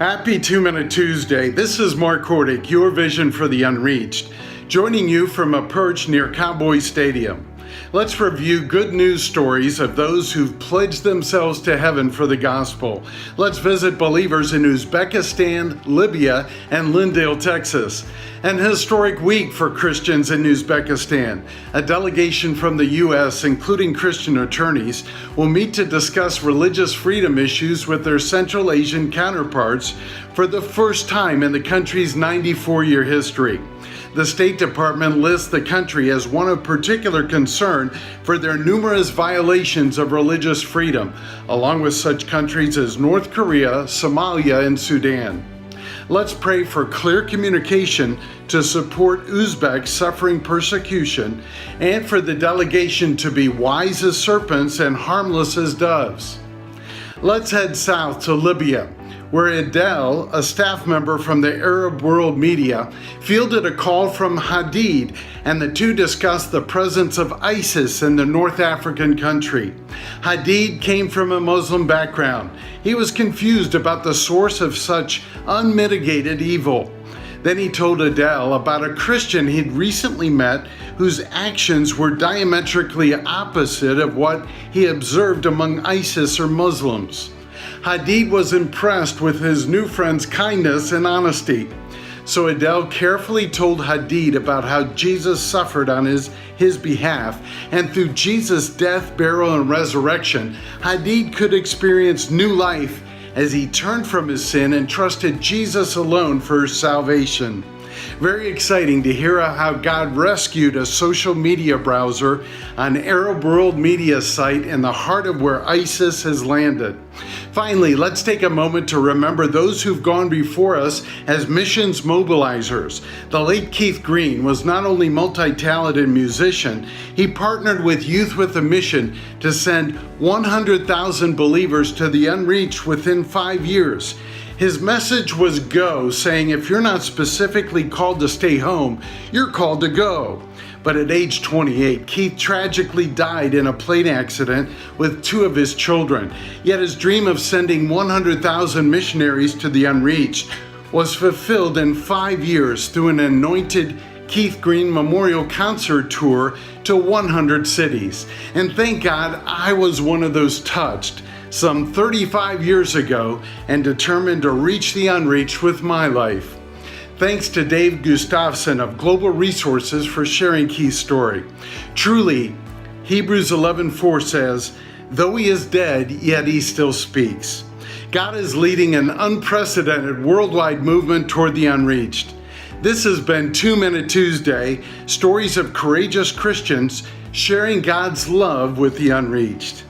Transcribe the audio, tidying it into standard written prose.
Happy 2-Minute Tuesday. This is Mark Kordick, your vision for the Unreached, joining you from a perch near Cowboy Stadium. Let's review good news stories of those who've pledged themselves to heaven for the gospel. Let's visit believers in Uzbekistan, Libya, and Lindale, Texas. An historic week for Christians in Uzbekistan. A delegation from the U.S., including Christian attorneys, will meet to discuss religious freedom issues with their Central Asian counterparts for the first time in the country's 94-year history. The State Department lists the country as one of particular concern for their numerous violations of religious freedom, along with such countries as North Korea, Somalia, and Sudan. Let's pray for clear communication to support Uzbeks suffering persecution and for the delegation to be wise as serpents and harmless as doves. Let's head south to Libya, where Adele, a staff member from the Arab World Media, fielded a call from Hadid, and the two discussed the presence of ISIS in the North African country. Hadid came from a Muslim background. He was confused about the source of such unmitigated evil. Then he told Adele about a Christian he'd recently met whose actions were diametrically opposite of what he observed among ISIS or Muslims. Hadid was impressed with his new friend's kindness and honesty. So Adele carefully told Hadid about how Jesus suffered on his behalf, and through Jesus' death, burial, and resurrection, Hadid could experience new life as he turned from his sin and trusted Jesus alone for his salvation. Very exciting to hear how God rescued a social media browser on Arab World Media site in the heart of where ISIS has landed. Finally, let's take a moment to remember those who've gone before us as missions mobilizers. The late Keith Green was not only a multi-talented musician, he partnered with Youth with a Mission to send 100,000 believers to the Unreached within 5 years. His message was go, saying if you're not specifically called to stay home, you're called to go. But at age 28, Keith tragically died in a plane accident with 2 of his children. Yet his dream of sending 100,000 missionaries to the Unreached was fulfilled in 5 years through an anointed Keith Green Memorial Concert Tour to 100 cities. And thank God I was one of those touched some 35 years ago and determined to reach the unreached with my life. Thanks to Dave Gustafson of Global Resources for sharing Keith's story. Truly, Hebrews 11:4 says, though he is dead, yet he still speaks. God is leading an unprecedented worldwide movement toward the unreached. This has been 2-Minute Tuesday, stories of courageous Christians sharing God's love with the unreached.